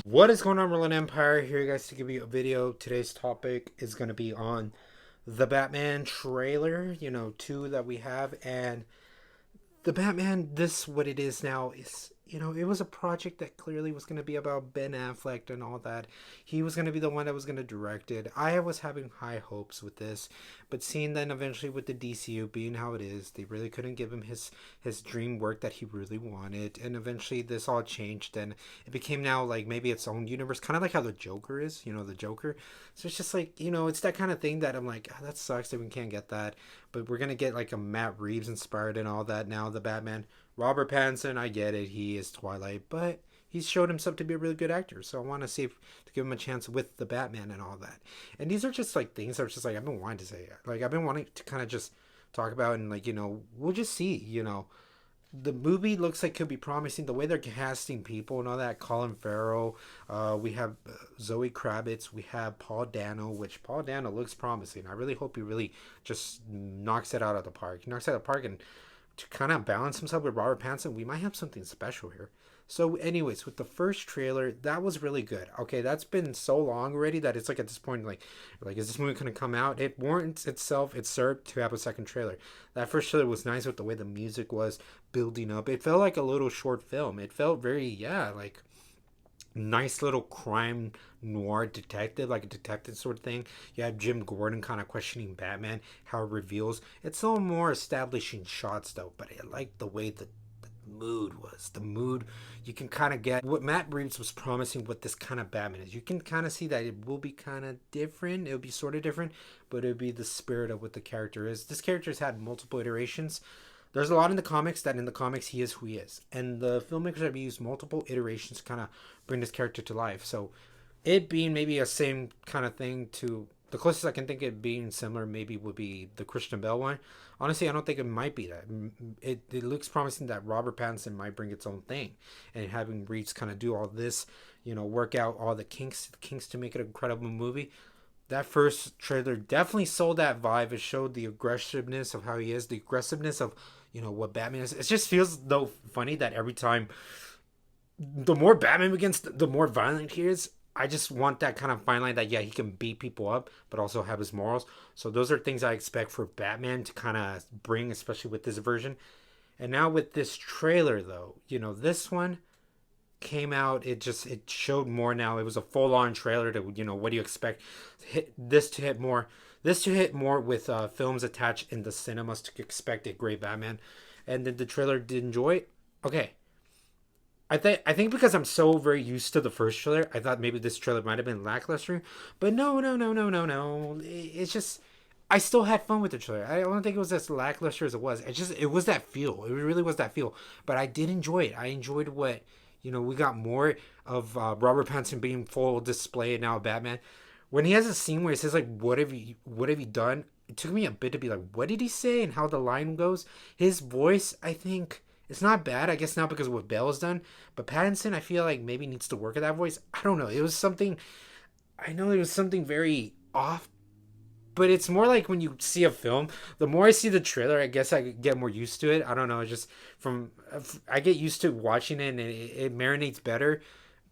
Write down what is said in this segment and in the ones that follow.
What is going on, Merlin Empire? Here, you guys, to give you a video. Today's topic is going to be on the Batman trailer, 2 that we have. And the Batman, this, what it is now, is, it was a project that clearly was going to be about Ben Affleck and all that. He was going to be the one that was going to direct it. I was having high hopes with this, but seeing then eventually with the DCU being how it is, they really couldn't give him his dream work that he really wanted. And eventually this all changed, and it became now like maybe its own universe, kind of like how the Joker is, the Joker. So it's just like, it's that kind of thing that I'm like, that sucks that we can't get that. But we're going to get like a Matt Reeves inspired and all that now, the Batman. Robert Pattinson, I get it, he is Twilight, but he's showed himself to be a really good actor. So I want to see if to give him a chance with the Batman and all that. And these are just like things that are just like I've been wanting to say. Like I've been wanting to kind of just talk about, and like, we'll just see. The movie looks like could be promising. The way they're casting people and all that. Colin Farrell, we have Zoe Kravitz, we have Paul Dano, which Paul Dano looks promising. I really hope he really just knocks it out of the park. He knocks it out of the park, and to kind of balance himself with Robert Pattinson, we might have something special here. So, anyways, with the first trailer, that was really good. Okay, that's been so long already that it's like at this point, like is this movie gonna come out? It warrants itself. It served to have a second trailer. That first trailer was nice with the way the music was building up. It felt like a little short film. It felt very, yeah, like nice little crime noir detective, like a detective sort of thing. You have Jim Gordon kind of questioning Batman, how it reveals. It's a little more establishing shots though, but I like the way the mood was. The mood, you can kind of get what Matt Reeves was promising what this kind of Batman is. You can kind of see that it will be kind of different. It'll be sort of different, but it'll be the spirit of what the character is. This character has had multiple iterations. There's a lot in the comics that in the comics he is who he is, and the filmmakers have used multiple iterations to kind of bring this character to life. So it being maybe a same kind of thing to the closest I can think of being similar maybe would be the Christian Bale one. Honestly, I don't think it might be that. It looks promising that Robert Pattinson might bring its own thing, and having Reeves kind of do all this, work out all the kinks to make it an incredible movie. That first trailer definitely sold that vibe. It showed the aggressiveness of how he is, the aggressiveness of what Batman is. It just feels though funny that every time the more Batman begins, the more violent he is. I just want that kind of fine line that yeah, he can beat people up, but also have his morals. So those are things I expect for Batman to kind of bring, especially with this version. And now with this trailer, though, this one came out. It showed more. Now it was a full on trailer to what do you expect? This to hit more with films attached in the cinemas to expect a great Batman, and then the trailer did enjoy it. Okay, I think because I'm so very used to the first trailer, I thought maybe this trailer might have been lackluster, but no, no, no, no, no, no. It's just I still had fun with the trailer. I don't think it was as lackluster as it was. It was that feel. It really was that feel. But I did enjoy it. I enjoyed what we got more of Robert Pattinson being full display now Batman. When he has a scene where he says like, what have you done?" It took me a bit to be like, "What did he say?" and how the line goes. His voice, I think, it's not bad. I guess not because of what Bale has done, but Pattinson, I feel like maybe needs to work at that voice. I don't know. It was something. I know it was something very off, but it's more like when you see a film. The more I see the trailer, I guess I get more used to it. I don't know. It's just from I get used to watching it, and it marinates better.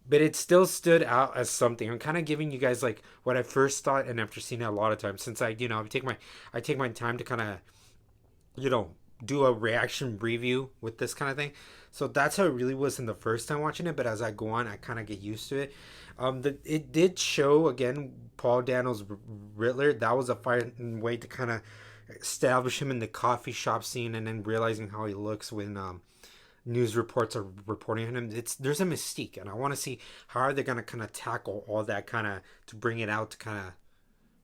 But it still stood out as something. I'm kind of giving you guys like what I first thought, and after seeing it a lot of times, since I take my time to kind of you know do a reaction review with this kind of thing. So that's how it really was in the first time watching it. But as I go on, I kind of get used to it. It did show again Paul Dano's Riddler. That was a fine way to kind of establish him in the coffee shop scene, and then realizing how he looks when news reports are reporting on him. There's a mystique, and I want to see how are they gonna kind of tackle all that kind of to bring it out to kind of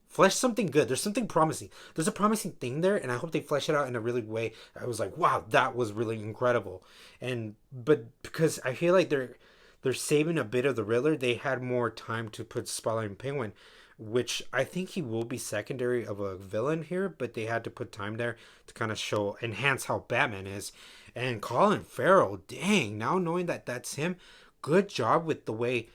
flesh something good. There's something promising. There's a promising thing there, and I hope they flesh it out in a really way. I was like, wow, that was really incredible. And but because I feel like they're saving a bit of the Riddler, they had more time to put Spotlight on Penguin, which I think he will be secondary of a villain here, but they had to put time there to kind of enhance how Batman is. And Colin Farrell, dang, now knowing that that's him, good job with the way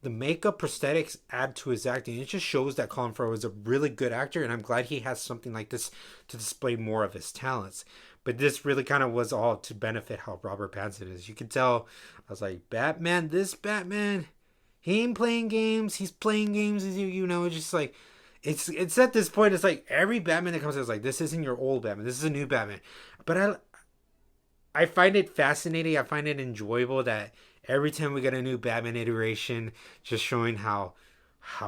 the makeup prosthetics add to his acting. It just shows that Colin Farrell is a really good actor, and I'm glad he has something like this to display more of his talents. But this really kind of was all to benefit how Robert Pattinson is. You can tell, I was like, Batman, this Batman, He ain't playing games. He's playing games with you. You know, it's just like it's at this point. It's like every Batman that comes out is like, this isn't your old Batman. This is a new Batman. But I find it fascinating. I find it enjoyable that every time we get a new Batman iteration, just showing how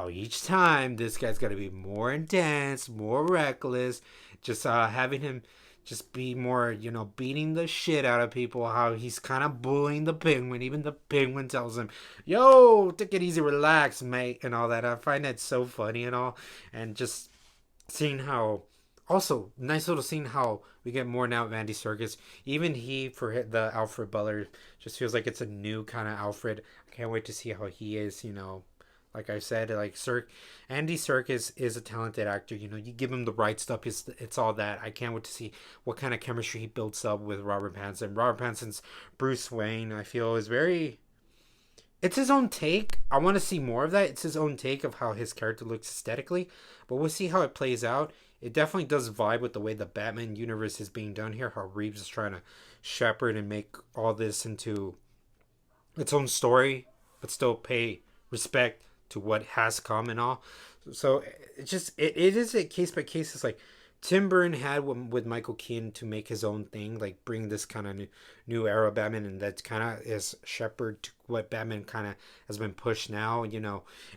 each time this guy's got to be more intense, more reckless, just having him just be more, beating the shit out of people, how he's kind of bullying the Penguin. Even the Penguin tells him, yo, take it easy, relax, mate, and all that. I find that so funny and all. And just seeing how, also, nice little scene how we get more now of Andy Serkis. Even he, for the Alfred Butler, just feels like it's a new kind of Alfred. I can't wait to see how he is, like I said, like Andy Serkis is a talented actor. You give him the right stuff. It's all that. I can't wait to see what kind of chemistry he builds up with Robert Pattinson. Robert Pattinson's Bruce Wayne, I feel, is very. It's his own take. I want to see more of that. It's his own take of how his character looks aesthetically, but we'll see how it plays out. It definitely does vibe with the way the Batman universe is being done here. How Reeves is trying to shepherd and make all this into its own story, but still pay respect to what has come and all. So it is a case by case. It's like Tim Burton had with Michael Keaton to make his own thing, like bring this kind of new era Batman, and that kind of is shepherd to what Batman kind of has been pushed now,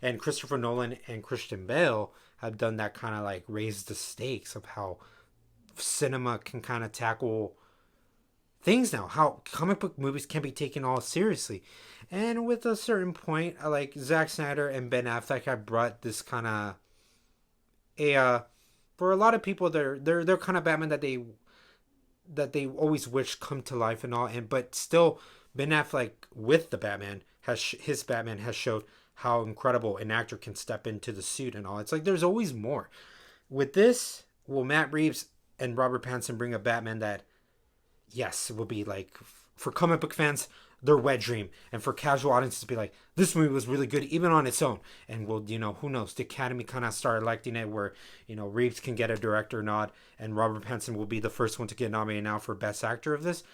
And Christopher Nolan and Christian Bale have done that kind of like raise the stakes of how cinema can kind of tackle things now, how comic book movies can be taken all seriously. And with a certain point, like Zack Snyder and Ben Affleck have brought this kind of for a lot of people, they're kind of Batman that they always wish come to life and all. And but still, Ben Affleck with the Batman his Batman has showed how incredible an actor can step into the suit and all. It's like there's always more. With this, will Matt Reeves and Robert Pattinson bring a Batman that, yes, it will be like, for comic book fans, their wet dream, and for casual audiences to be like, this movie was really good even on its own. And we'll, who knows, the Academy kind of start electing it where, Reeves can get a director nod and Robert Pattinson will be the first one to get nominated now for best actor of this.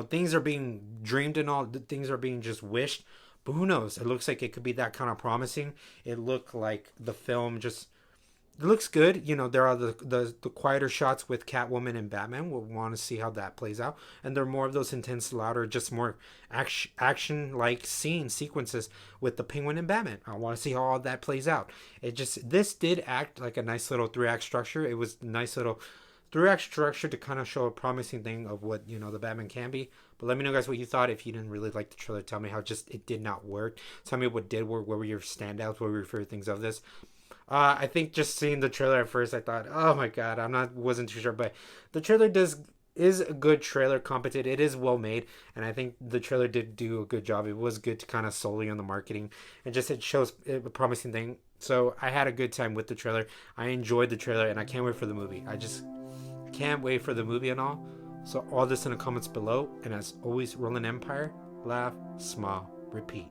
Things are being dreamed and all, things are being just wished, but who knows? It looks like it could be that kind of promising. It looked like the film just, it looks good. There are the quieter shots with Catwoman and Batman. We'll want to see how that plays out. And there are more of those intense, louder, just more action-like sequences with the Penguin and Batman. I want to see how all that plays out. This did act like a nice little 3-act structure. It was a nice little 3-act structure to kind of show a promising thing of what, the Batman can be. But let me know, guys, what you thought. If you didn't really like the trailer, tell me how it did not work. Tell me what did work. What were your standouts? What were your favorite things of this? I think just seeing the trailer at first, I thought, oh my god, wasn't too sure, but the trailer is a good trailer, competent. It is well made, and I think the trailer did do a good job. It was good to kind of solely on the marketing, and just it shows a promising thing. So I had a good time with the trailer. I enjoyed the trailer, and I can't wait for the movie. I just can't wait for the movie and all. So all this in the comments below, and as always, Roland Empire, laugh, smile, repeat.